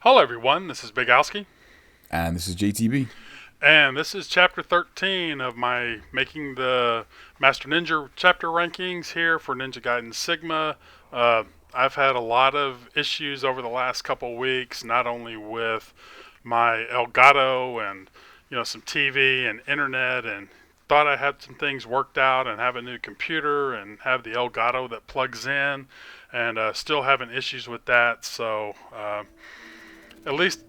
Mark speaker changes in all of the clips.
Speaker 1: Hello everyone, this is BIGALSKI,
Speaker 2: And this is JTB.
Speaker 1: and this is chapter 13 of my making the Master Ninja chapter rankings here for Ninja Gaiden Sigma. I've had a lot of issues over the last couple weeks, not only with my Elgato and some TV and internet, and thought I had some things worked out and have a new computer and have the Elgato that plugs in, and still having issues with that. So at least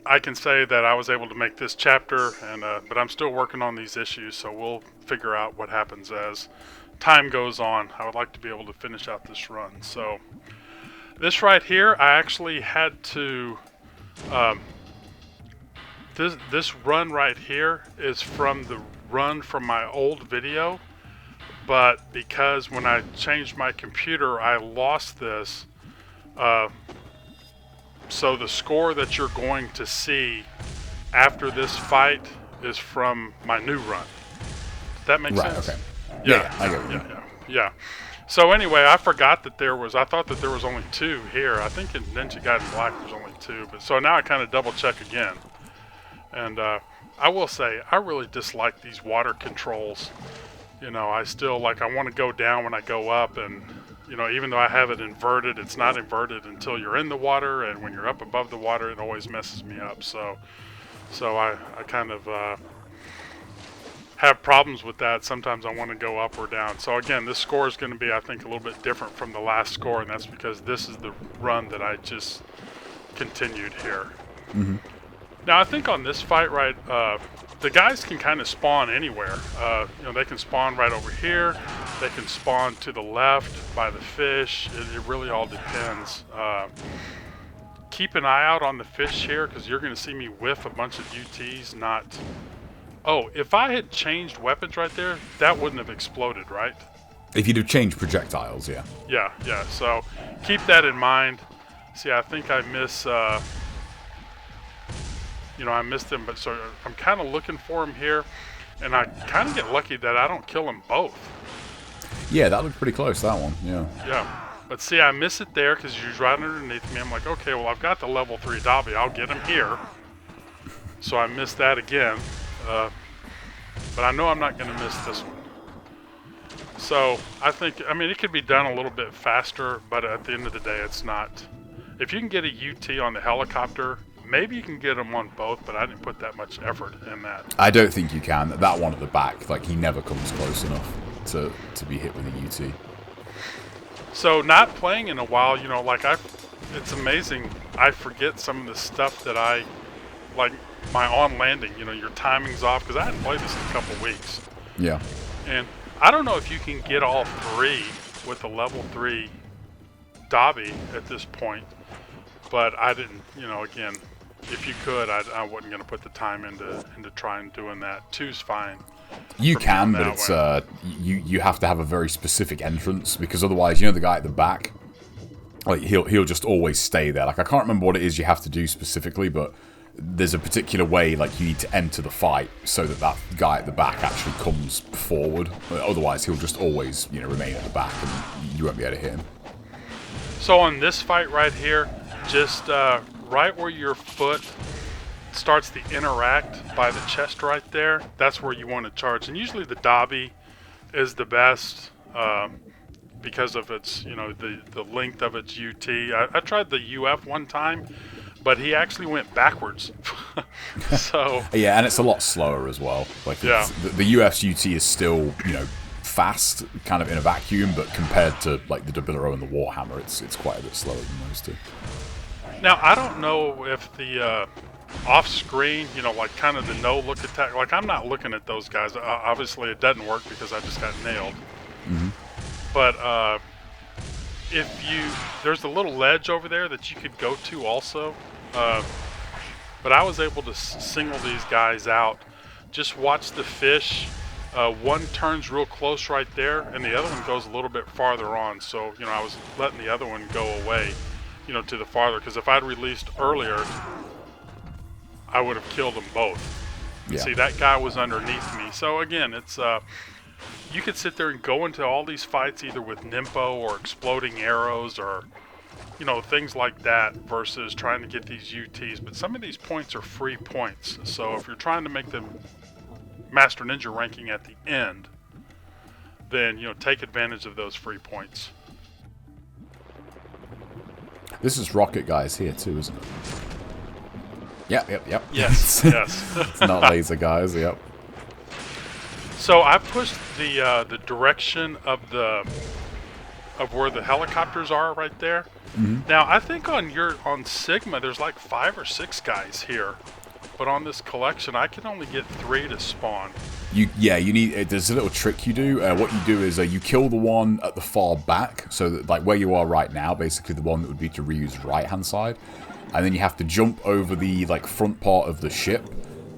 Speaker 1: I can say that I was able to make this chapter, and but I'm still working on these issues, so we'll figure out what happens as time goes on. I would like to be able to finish out this run. So this right here, I actually had to. Um, this run right here is from the run from my old video, but because when I changed my computer, I lost this. Uh, So the score that you're going to see after this fight is from my new run. Does that make sense?
Speaker 2: Okay.
Speaker 1: Yeah,
Speaker 2: I get what you
Speaker 1: yeah, yeah. So anyway, I forgot that I thought that there was only two here. I think in Ninja Gaiden Black there's only two. But so now I kind of double check again. And I will say, I really dislike these water controls. I still I want to go down when I go up, and even though I have it inverted, it's not inverted until you're in the water, and when you're up above the water, it always messes me up. So I kind of have problems with that. Sometimes I want to go up or down. So again, this score is going to be, I think, a little bit different from the last score, and that's because this is the run that I just continued here.
Speaker 2: Mm-hmm.
Speaker 1: Now, I think on this fight, right, the guys can kind of spawn anywhere. They can spawn right over here. They can spawn to the left by the fish. It really all depends. Keep an eye out on the fish here, because you're going to see me whiff a bunch of UTs. Oh, if I had changed weapons right there, that wouldn't have exploded, right?
Speaker 2: If you'd have changed projectiles, yeah.
Speaker 1: Yeah. So keep that in mind. See, I think I miss... I missed them, but so I'm kind of looking for them here, and I kind of get lucky that I don't kill them both.
Speaker 2: Yeah, that looked pretty close, that one, yeah.
Speaker 1: Yeah, but see, I miss it there because he's right underneath me. I'm like, okay, well, I've got the level 3 Dobby. I'll get him here. So I missed that again, but I know I'm not going to miss this one. So I think, it could be done a little bit faster, but at the end of the day, it's not. If you can get a UT on the helicopter, maybe you can get them on both, but I didn't put that much effort in that.
Speaker 2: I don't think you can. That one at the back, he never comes close enough to be hit with a UT.
Speaker 1: So not playing in a while, it's amazing. I forget some of the stuff that like my on landing, your timing's off, because I hadn't played this in a couple weeks.
Speaker 2: Yeah.
Speaker 1: And I don't know if you can get all three with a level 3 Dobby at this point, but I didn't, again, if you could, I wasn't going to put the time into trying doing that. 2's fine.
Speaker 2: You can, but it's you have to have a very specific entrance, because otherwise, the guy at the back, he'll just always stay there. I can't remember what it is you have to do specifically, but there's a particular way you need to enter the fight so that guy at the back actually comes forward. Otherwise, he'll just always remain at the back, and you won't be able to hit him.
Speaker 1: So on this fight right here, just right where your foot starts to interact by the chest right there, that's where you want to charge. And usually the Dobby is the best because of its, the length of its UT. I tried the UF one time, but he actually went backwards. So
Speaker 2: yeah, and it's a lot slower as well.
Speaker 1: Yeah.
Speaker 2: The UF's UT is still, fast, kind of in a vacuum, but compared to the Dobilo and the Warhammer, it's quite a bit slower than those two.
Speaker 1: Now, I don't know if the off-screen, kind of the no-look attack, I'm not looking at those guys. Obviously, it doesn't work because I just got nailed.
Speaker 2: Mm-hmm.
Speaker 1: But there's a little ledge over there that you could go to also. But I was able to single these guys out. Just watch the fish. One turns real close right there, and the other one goes a little bit farther on. So, I was letting the other one go away, to the farther. Because if I'd released earlier, I would have killed them both.
Speaker 2: Yeah.
Speaker 1: See, that guy was underneath me. So, again, it's you could sit there and go into all these fights either with Nimpo or exploding arrows or things like that versus trying to get these UTs. But some of these points are free points. So if you're trying to make the Master Ninja ranking at the end, then, take advantage of those free points.
Speaker 2: This is rocket guys here too, isn't it? Yep.
Speaker 1: Yes, yes.
Speaker 2: It's not laser guys, yep.
Speaker 1: So I pushed the direction of where the helicopters are right there.
Speaker 2: Mm-hmm.
Speaker 1: Now I think on Sigma there's like 5 or 6 guys here, but on this collection I can only get 3 to spawn.
Speaker 2: You need. There's a little trick you do. What you do is you kill the one at the far back, so that, like where you are right now, basically the one that would be to Ryu's right hand side, and then you have to jump over the front part of the ship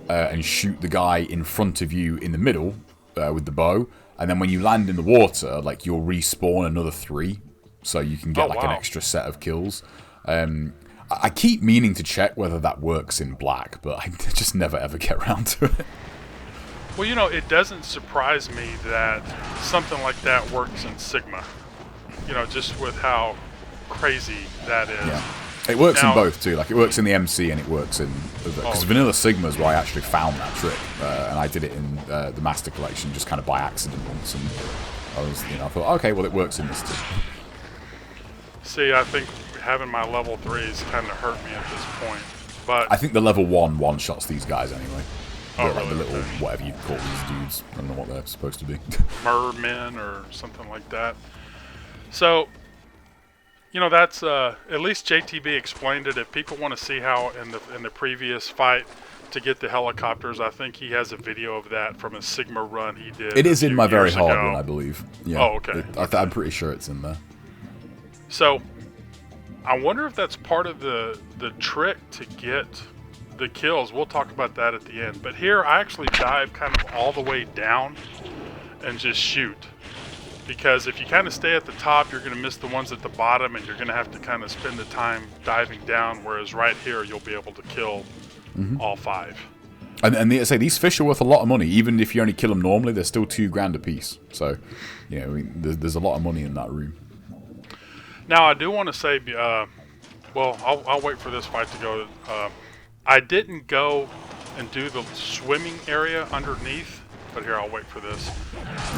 Speaker 2: and shoot the guy in front of you in the middle with the bow, and then when you land in the water, you'll respawn another 3, so you can get an extra set of kills. I keep meaning to check whether that works in black, but I just never ever get around to it.
Speaker 1: Well, it doesn't surprise me that something like that works in Sigma. Just with how crazy that is.
Speaker 2: Yeah. It works in both too. It works in the MC and it works in because Vanilla Sigma is where I actually found that trick, and I did it in the Master Collection just kind of by accident once, and I thought, okay, well it works in this too.
Speaker 1: See, I think having my level 3s kind of hurt me at this point, but
Speaker 2: I think the level 1 one-shots these guys anyway.
Speaker 1: Oh,
Speaker 2: the
Speaker 1: really?
Speaker 2: little, whatever you call these dudes. I don't know what they're supposed to be.
Speaker 1: mermen or something like that. So, that's at least JTB explained it. If people want to see how in the previous fight to get the helicopters, I think he has a video of that from a Sigma run he did.
Speaker 2: It is in my very hard
Speaker 1: ago.
Speaker 2: one, I believe. Yeah.
Speaker 1: Oh, okay.
Speaker 2: I'm pretty sure it's in there.
Speaker 1: So, I wonder if that's part of the trick to get the kills. We'll talk about that at the end. But here, I actually dive kind of all the way down and just shoot. Because if you kind of stay at the top, you're going to miss the ones at the bottom, and you're going to have to kind of spend the time diving down, whereas right here, you'll be able to kill all 5.
Speaker 2: And they say these fish are worth a lot of money. Even if you only kill them normally, they're still $2,000 a piece. So, there's a lot of money in that room.
Speaker 1: Now, I do want to say, I'll wait for this fight to go. I didn't go and do the swimming area underneath, but here, I'll wait for this.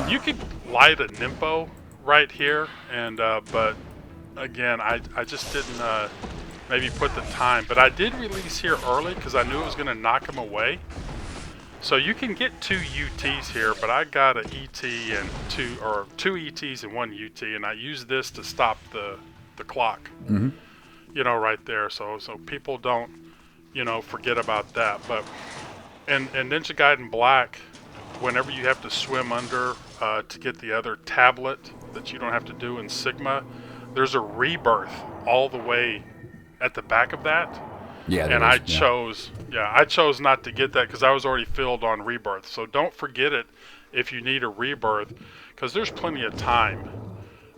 Speaker 1: You could light a Nympho right here, and but again, I just didn't maybe put the time. But I did release here early because I knew it was going to knock him away. So you can get 2 UTs here, but I got an ET and 2 ETs and 1 UT, and I used this to stop the clock.
Speaker 2: Mm-hmm.
Speaker 1: Right there. So people don't forget about that. But and Ninja Gaiden Black, whenever you have to swim under to get the other tablet that you don't have to do in Sigma, there's a rebirth all the way at the back of that.
Speaker 2: Yeah,
Speaker 1: and I chose not to get that because I was already filled on rebirth. So don't forget it if you need a rebirth, because there's plenty of time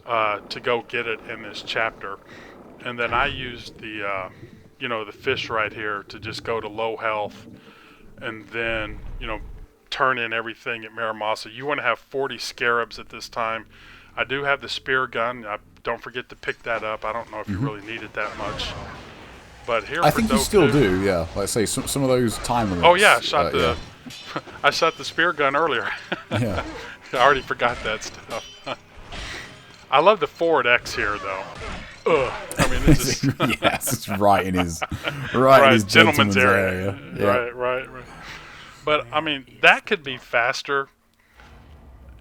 Speaker 1: to go get it in this chapter. And then I used the the fish right here to just go to low health, and then turn in everything at Miramasa. You want to have 40 scarabs at this time. I do have the spear gun. Don't forget to pick that up. I don't know if you really need it that much. But here,
Speaker 2: I think you still do, yeah. Like I say, some of those time limits.
Speaker 1: Oh yeah, I shot the spear gun earlier.
Speaker 2: Yeah.
Speaker 1: I already forgot that stuff. I love the forward X here, though. Ugh. I mean, it's just
Speaker 2: yes, it's right in his in his gentleman's area.
Speaker 1: Yeah. Right. But I mean, that could be faster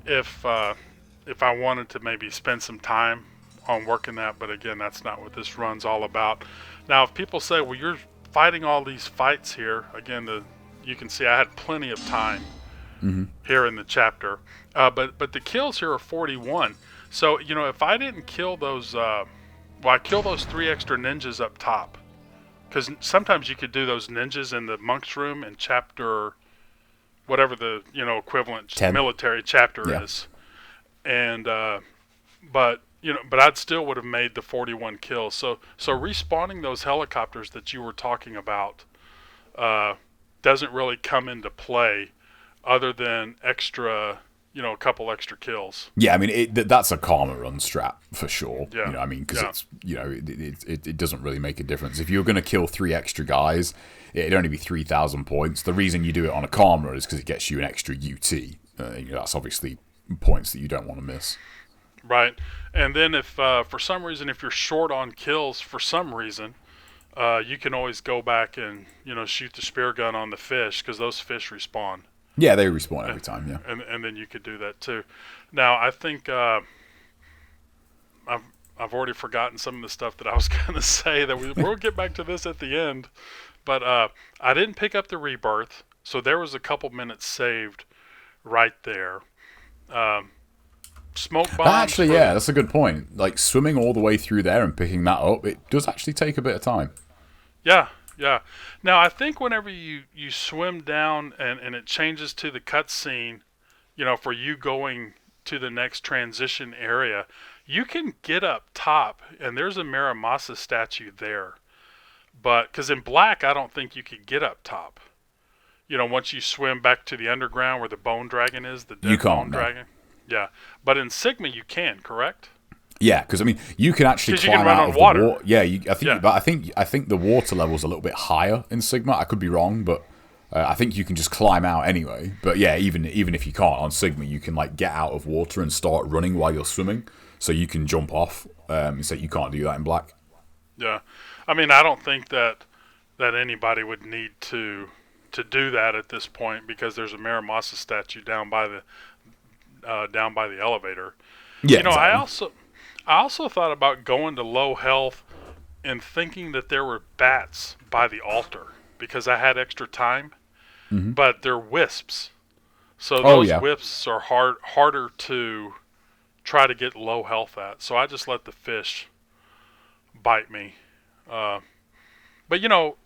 Speaker 1: if I wanted to maybe spend some time on working that. But again, that's not what this run's all about. Now, if people say, well, you're fighting all these fights here, again, you can see I had plenty of time here in the chapter. But the kills here are 41. So, if I didn't kill those, I kill those 3 extra ninjas up top. Because sometimes you could do those ninjas in the monk's room in chapter, whatever the, equivalent
Speaker 2: 10.
Speaker 1: Military chapter is. And, but I'd still would have made the 41 kills. So respawning those helicopters that you were talking about doesn't really come into play, other than extra a couple extra kills.
Speaker 2: Yeah, I mean, that's a karma run strat for sure.
Speaker 1: Yeah,
Speaker 2: I mean, because
Speaker 1: yeah,
Speaker 2: it's, it doesn't really make a difference. If you're going to kill 3 extra guys, it'd only be 3,000 points. The reason you do it on a karma is because it gets you an extra UT. That's obviously points that you don't want to miss.
Speaker 1: right. And then if for some reason, if you're short on kills for some reason, you can always go back and shoot the spear gun on the fish, because those fish respawn.
Speaker 2: Yeah, they respawn every
Speaker 1: And,
Speaker 2: time. Yeah.
Speaker 1: and then you could do that too. Now I think I've already forgotten some of the stuff that I was going to say. That we'll get back to this at the end. But I didn't pick up the rebirth, so there was a couple minutes saved right there. Smoke bombs.
Speaker 2: Actually, yeah, that's a good point. Like swimming all the way through there and picking that up, it does actually take a bit of time.
Speaker 1: Yeah, yeah. Now I think whenever you swim down and it changes to the cutscene, for you going to the next transition area, you can get up top, and there's a Muramasa statue there. But because in Black, I don't think you could get up top. Once you swim back to the underground where the bone dragon is, the dead bone dragon. Yeah, but in Sigma you can, correct?
Speaker 2: Yeah, because I mean, you can actually climb out of the water. Yeah, but I think the water level's a little bit higher in Sigma. I could be wrong, but I think you can just climb out anyway. But yeah, even if you can't on Sigma, you can like get out of water and start running while you're swimming, so you can jump off. So you can't do that in Black.
Speaker 1: Yeah, I mean, I don't think that anybody would need to do that at this point, because there's a Muramasa statue down by the elevator.
Speaker 2: Yeah, exactly.
Speaker 1: I also thought about going to low health and thinking that there were bats by the altar because I had extra time, but they're wisps. So those wisps are harder to try to get low health at. So I just let the fish bite me. But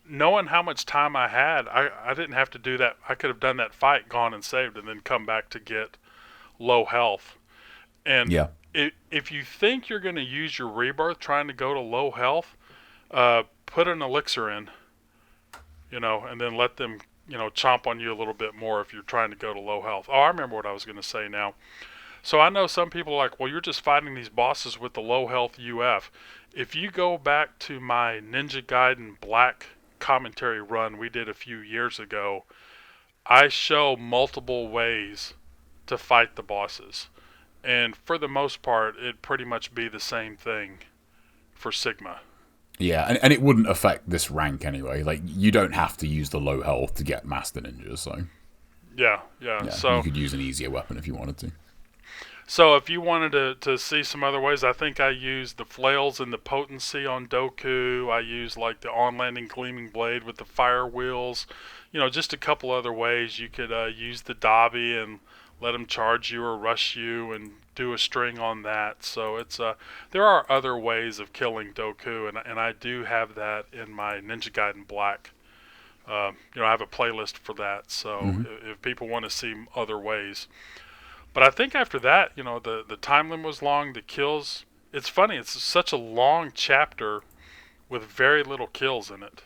Speaker 1: knowing how much time I had, I didn't have to do that. I could have done that fight, gone and saved, and then come back to get low health. And
Speaker 2: yeah.
Speaker 1: If you think you're going to use your rebirth trying to go to low health, put an elixir in, and then let them, chomp on you a little bit more if you're trying to go to low health. Oh, I remember what I was going to say now. So I know some people are like, well, you're just fighting these bosses with the low health UF. If you go back to my Ninja Gaiden Black commentary run we did a few years ago, I show multiple ways to fight the bosses. And for the most part, it'd pretty much be the same thing for Sigma.
Speaker 2: Yeah, and it wouldn't affect this rank anyway. Like, you don't have to use the low health to get Master Ninja, so...
Speaker 1: Yeah. So
Speaker 2: you could use an easier weapon if you wanted to.
Speaker 1: So if you wanted to see some other ways, I think I used the flails and the potency on Doku. I used like the on-landing gleaming blade with the fire wheels. Just a couple other ways you could use the Dobby and let them charge you or rush you and do a string on that. So it's there are other ways of killing Doku, and I do have that in my Ninja Gaiden Black. I have a playlist for that, so if people want to see other ways. But I think after that, the time limit was long, the kills... It's funny, it's such a long chapter with very little kills in it.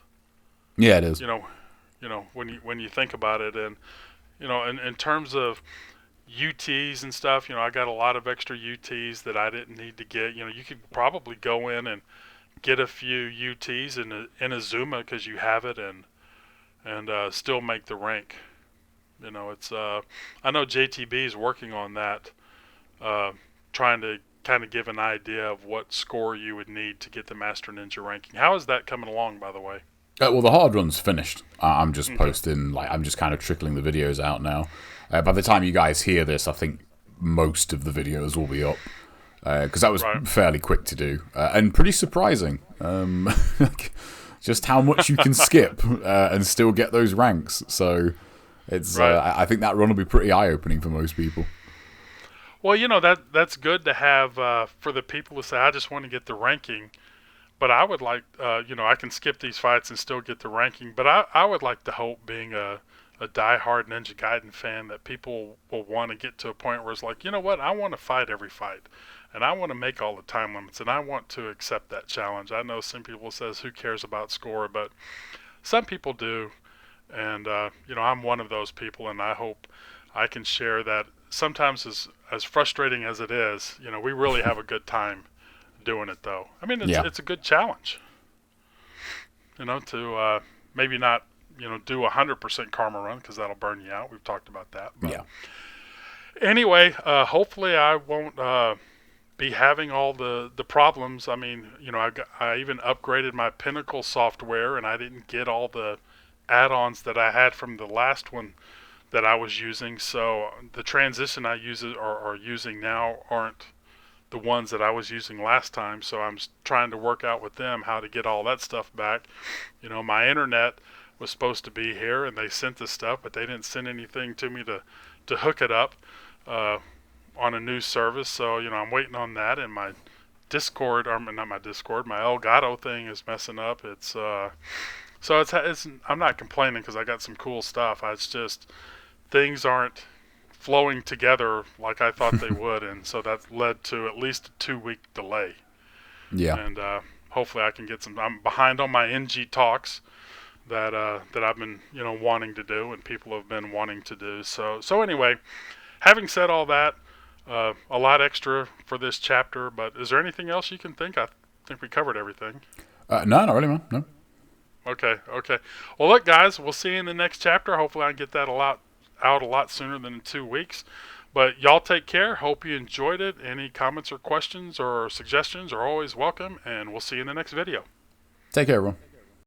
Speaker 2: Yeah, it is.
Speaker 1: When you think about it, and in terms of UTs and stuff, I got a lot of extra UTs that I didn't need to get. You could probably go in and get a few UTs in Azuma because you have it, and still make the rank. It's I know JTB is working on that, trying to kind of give an idea of what score you would need to get the Master Ninja ranking. How is that coming along, by the way?
Speaker 2: Well, the hard run's finished. I'm just posting, I'm just kind of trickling the videos out now. By the time you guys hear this, I think most of the videos will be up. Because that was fairly quick to do. And pretty surprising. Just how much you can skip and still get those ranks. So it's I think that run will be pretty eye-opening for most people.
Speaker 1: Well, that's good to have for the people who say, I just want to get the ranking. But I would like, I can skip these fights and still get the ranking. But I would like to hope, being a diehard Ninja Gaiden fan, that people will want to get to a point where it's like, you know what, I want to fight every fight. And I want to make all the time limits. And I want to accept that challenge. I know some people says, who cares about score? But some people do. And, I'm one of those people. And I hope I can share that sometimes as frustrating as it is, we really have a good time doing it though. I mean, it's a good challenge. To maybe not do 100% karma run because that'll burn you out. We've talked about that. But anyway, hopefully I won't be having all the problems. I mean, I even upgraded my Pinnacle software, and I didn't get all the add-ons that I had from the last one that I was using. So the transition I use or using now aren't the ones that I was using last time. So I'm trying to work out with them how to get all that stuff back. My internet was supposed to be here, and they sent the stuff, but they didn't send anything to me to hook it up on a new service. So I'm waiting on that, and my Discord, or not my Discord, my Elgato thing is messing up. It's so it's I'm not complaining because I got some cool stuff. It's just things aren't flowing together like I thought they would, and so that led to at least a 2-week delay.
Speaker 2: Yeah.
Speaker 1: And hopefully I can get some. I'm behind on my NG talks that I've been wanting to do, and people have been wanting to do. So anyway, having said all that, a lot extra for this chapter. But is there anything else you can think? I think we covered everything.
Speaker 2: No, not really, man. No.
Speaker 1: Okay. Well, look, guys, we'll see you in the next chapter. Hopefully, I can get that out a lot sooner than in 2 weeks. But y'all take care. Hope you enjoyed it. Any comments or questions or suggestions are always welcome, and we'll see you in the next video.
Speaker 2: Take care, everyone.